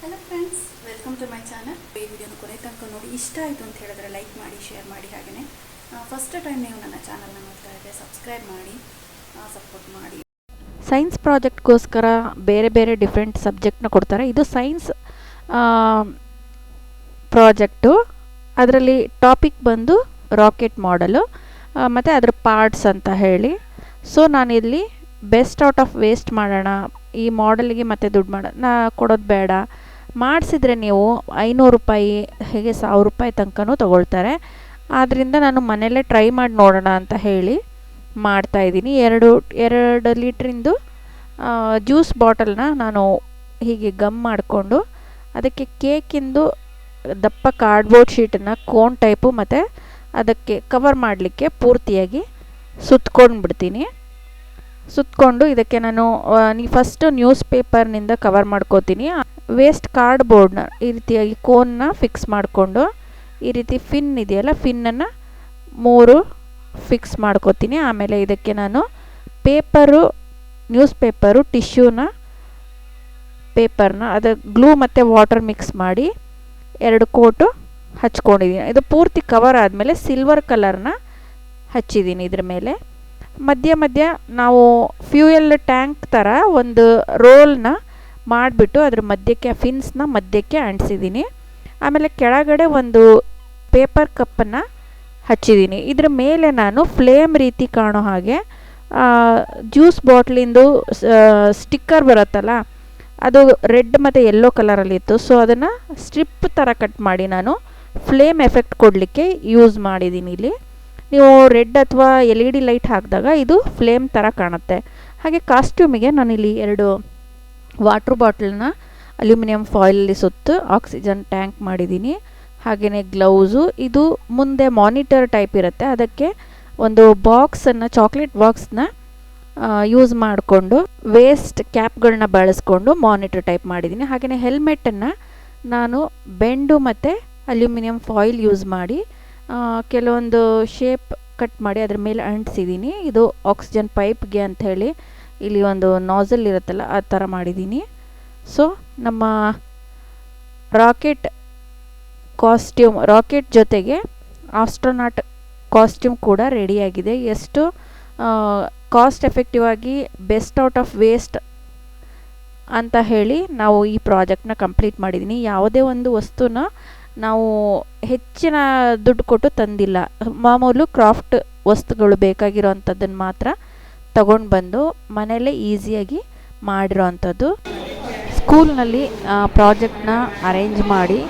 Hello friends, welcome to my channel. ಈ ವಿಡಿಯೋನ ಕೊನೆ ತನಕ ನೋಡಿ ಇಷ್ಟ ಆಯಿತು ಅಂತ ಹೇಳಿದ್ರೆ ಲೈಕ್ ಮಾಡಿ, ಶೇರ್ ಮಾಡಿ. ಹಾಗೆಯೇ ಫಸ್ಟ್ ಟೈಮ್ ನೀವು ನನ್ನ ಚಾನಲ್ನ ನೋಡ್ತಾ ಇದ್ದರೆ ಸಬ್ಸ್ಕ್ರೈಬ್ ಮಾಡಿ, ಸಪೋರ್ಟ್ ಮಾಡಿ. ಸೈನ್ಸ್ ಪ್ರಾಜೆಕ್ಟ್ಗೋಸ್ಕರ ಬೇರೆ ಬೇರೆ ಡಿಫ್ರೆಂಟ್ ಸಬ್ಜೆಕ್ಟ್ನ ಕೊಡ್ತಾರೆ. ಇದು ಸೈನ್ಸ್ ಪ್ರಾಜೆಕ್ಟು. ಅದರಲ್ಲಿ ಟಾಪಿಕ್ ಬಂದು ರಾಕೆಟ್ ಮಾಡಲು ಮತ್ತು ಅದರ ಪಾರ್ಟ್ಸ್ ಅಂತ ಹೇಳಿ. ಸೊ ನಾನಿಲ್ಲಿ ಬೆಸ್ಟ್ ಔಟ್ ಆಫ್ ವೇಸ್ಟ್ ಮಾಡೋಣ, ಈ ಮಾಡಲಿಗೆ ಮತ್ತೆ ದುಡ್ಡು ಕೊಡೋದು ಬೇಡ, ಮಾಡಿಸಿದ್ರೆ ನೀವು 500 ರೂಪಾಯಿ ಹೇಗೆ 1000 ರೂಪಾಯಿ ತನಕನೂ ತೊಗೊಳ್ತಾರೆ. ಆದ್ದರಿಂದ ನಾನು ಮನೆಯಲ್ಲೇ ಟ್ರೈ ಮಾಡಿ ನೋಡೋಣ ಅಂತ ಹೇಳಿ ಮಾಡ್ತಾಯಿದ್ದೀನಿ. 2 ಲೀಟ್ರಿಂದು ಜ್ಯೂಸ್ ಬಾಟಲ್ನ ನಾನು ಹೀಗೆ ಗಮ್ ಮಾಡಿಕೊಂಡು ಅದಕ್ಕೆ ಕೇಕಿಂದು ದಪ್ಪ ಕಾರ್ಡ್ಬೋರ್ಡ್ ಶೀಟನ್ನು ಕೋನ್ ಟೈಪು ಮತ್ತು ಅದಕ್ಕೆ ಕವರ್ ಮಾಡಲಿಕ್ಕೆ ಪೂರ್ತಿಯಾಗಿ ಸುತ್ಕೊಂಡು ಇದಕ್ಕೆ ನಾನು ಫಸ್ಟು ನ್ಯೂಸ್ ಪೇಪರ್ನಿಂದ ಕವರ್ ಮಾಡ್ಕೋತೀನಿ. ವೇಸ್ಟ್ ಕಾರ್ಡ್ಬೋರ್ಡ್ನ ಈ ರೀತಿಯಾಗಿ ಕೋನ್ನ ಫಿಕ್ಸ್ ಮಾಡಿಕೊಂಡು ಈ ರೀತಿ ಫಿನ್ ಇದೆಯಲ್ಲ, ಫಿನ್ನನ್ನು 3 ಫಿಕ್ಸ್ ಮಾಡ್ಕೋತೀನಿ. ಆಮೇಲೆ ಇದಕ್ಕೆ ನಾನು ನ್ಯೂಸ್ ಪೇಪರು, ಟಿಶ್ಯೂನ ಪೇಪರ್ನ ಅದು ಗ್ಲೂ ಮತ್ತು ವಾಟರ್ ಮಿಕ್ಸ್ ಮಾಡಿ 2 ಕೋಟು ಹಚ್ಕೊಂಡಿದ್ದೀನಿ. ಇದು ಪೂರ್ತಿ ಕವರ್ ಆದಮೇಲೆ ಸಿಲ್ವರ್ ಕಲರ್ನ ಹಚ್ಚಿದ್ದೀನಿ. ಇದ್ರ ಮೇಲೆ ಮಧ್ಯ ನಾವು ಫ್ಯೂಯಲ್ ಟ್ಯಾಂಕ್ ಥರ ಒಂದು ರೋಲ್ನ ಮಾಡಿಬಿಟ್ಟು ಅದ್ರ ಮಧ್ಯಕ್ಕೆ ಫಿನ್ಸ್ನ ಮಧ್ಯಕ್ಕೆ ಅಂಟಿಸಿದ್ದೀನಿ. ಆಮೇಲೆ ಕೆಳಗಡೆ ಒಂದು ಪೇಪರ್ ಕಪ್ಪನ್ನು ಹಚ್ಚಿದ್ದೀನಿ. ಇದ್ರ ಮೇಲೆ ನಾನು ಫ್ಲೇಮ್ ರೀತಿ ಕಾಣೋ ಹಾಗೆ ಜ್ಯೂಸ್ ಬಾಟ್ಲಿಂದು ಸ್ಟಿಕ್ಕರ್ ಬರುತ್ತಲ್ಲ, ಅದು ರೆಡ್ ಮತ್ತು ಯೆಲ್ಲೋ ಕಲರಲ್ಲಿತ್ತು. ಸೊ ಅದನ್ನು ಸ್ಟ್ರಿಪ್ ಥರ ಕಟ್ ಮಾಡಿ ನಾನು ಫ್ಲೇಮ್ ಎಫೆಕ್ಟ್ ಕೊಡಲಿಕ್ಕೆ ಯೂಸ್ ಮಾಡಿದ್ದೀನಿ. ಇಲ್ಲಿ ನೀವು ರೆಡ್ ಅಥವಾ LED ಲೈಟ್ ಹಾಕಿದಾಗ ಇದು ಫ್ಲೇಮ್ ಥರ ಕಾಣುತ್ತೆ. ಹಾಗೆ ಕಾಸ್ಟ್ಯೂಮಿಗೆ ನಾನಿಲ್ಲಿ 2 ವಾಟ್ರ್ ಬಾಟಲ್ನ ಅಲ್ಯೂಮಿನಿಯಂ ಫಾಯಿಲಲ್ಲಿ ಸುತ್ತು ಆಕ್ಸಿಜನ್ ಟ್ಯಾಂಕ್ ಮಾಡಿದ್ದೀನಿ. ಹಾಗೆಯೇ ಗ್ಲೌಸು, ಇದು ಮುಂದೆ ಮಾನಿಟರ್ ಟೈಪ್ ಇರುತ್ತೆ, ಅದಕ್ಕೆ ಒಂದು ಬಾಕ್ಸನ್ನು, ಚಾಕ್ಲೇಟ್ ಬಾಕ್ಸ್ನ ಯೂಸ್ ಮಾಡಿಕೊಂಡು ವೇಸ್ಟ್ ಕ್ಯಾಪ್ಗಳನ್ನ ಬಳಸ್ಕೊಂಡು ಮಾನಿಟರ್ ಟೈಪ್ ಮಾಡಿದ್ದೀನಿ. ಹಾಗೆಯೇ ಹೆಲ್ಮೆಟನ್ನು ನಾನು ಬೆಂಡು ಮತ್ತು ಅಲ್ಯೂಮಿನಿಯಂ ಫಾಯಿಲ್ ಯೂಸ್ ಮಾಡಿ ಕೆಲವೊಂದು ಶೇಪ್ ಕಟ್ ಮಾಡಿ ಅದ್ರ ಮೇಲೆ ಅಂಟಿಸಿದ್ದೀನಿ. ಇದು ಆಕ್ಸಿಜನ್ ಪೈಪ್ಗೆ ಅಂಥೇಳಿ ಇಲ್ಲಿ ಒಂದು ನಾಸಲ್ ಇರುತ್ತಲ್ಲ, ಆ ಥರ ಮಾಡಿದ್ದೀನಿ. ಸೊ ನಮ್ಮ ರಾಕೆಟ್ ಜೊತೆಗೆ ಆಸ್ಟ್ರೋನಾಟ್ ಕಾಸ್ಟ್ಯೂಮ್ ಕೂಡ ರೆಡಿಯಾಗಿದೆ. ಎಷ್ಟು ಕಾಸ್ಟ್ ಎಫೆಕ್ಟಿವ್ ಆಗಿ ಬೆಸ್ಟ್ ಔಟ್ ಆಫ್ ವೇಸ್ಟ್ ಅಂತ ಹೇಳಿ ನಾವು ಈ ಪ್ರಾಜೆಕ್ಟ್ನ ಕಂಪ್ಲೀಟ್ ಮಾಡಿದ್ದೀನಿ. ಯಾವುದೇ ಒಂದು ವಸ್ತುನ ನಾವು ಹೆಚ್ಚಿನ ದುಡ್ಡು ಕೊಟ್ಟು ತಂದಿಲ್ಲ. ಮಾಮೂಲು ಕ್ರಾಫ್ಟ್ ವಸ್ತುಗಳು ಬೇಕಾಗಿರೋ ಅಂಥದ್ದನ್ನು ಮಾತ್ರ ತಗೊಂಡು ಬಂದು ಮನೆಯಲ್ಲೇ ಈಸಿಯಾಗಿ ಮಾಡಿರೋ ಅಂಥದ್ದು. ಸ್ಕೂಲ್ನಲ್ಲಿ ಪ್ರಾಜೆಕ್ಟ್ನ ಅರೇಂಜ್ ಮಾಡಿ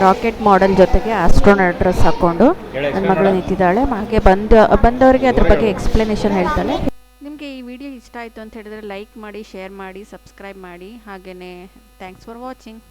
ರಾಕೆಟ್ ಮಾಡೆಲ್ ಜೊತೆಗೆ ಆಸ್ಟ್ರೋನಾಟ್ ಡ್ರೆಸ್ ಹಾಕ್ಕೊಂಡು ನನ್ನ ಮಗಳು ನಿಂತಿದ್ದಾಳೆ. ಹಾಗೆ ಬಂದವರಿಗೆ ಅದ್ರ ಬಗ್ಗೆ ಎಕ್ಸ್ಪ್ಲನೇಷನ್ ಹೇಳ್ತಾಳೆ. ನಿಮಗೆ ಈ ವಿಡಿಯೋ ಇಷ್ಟ ಆಯಿತು ಅಂತ ಹೇಳಿದ್ರೆ ಲೈಕ್ ಮಾಡಿ, ಶೇರ್ ಮಾಡಿ, ಸಬ್ಸ್ಕ್ರೈಬ್ ಮಾಡಿ. ಹಾಗೆಯೇ ಥ್ಯಾಂಕ್ಸ್ ಫಾರ್ ವಾಚಿಂಗ್.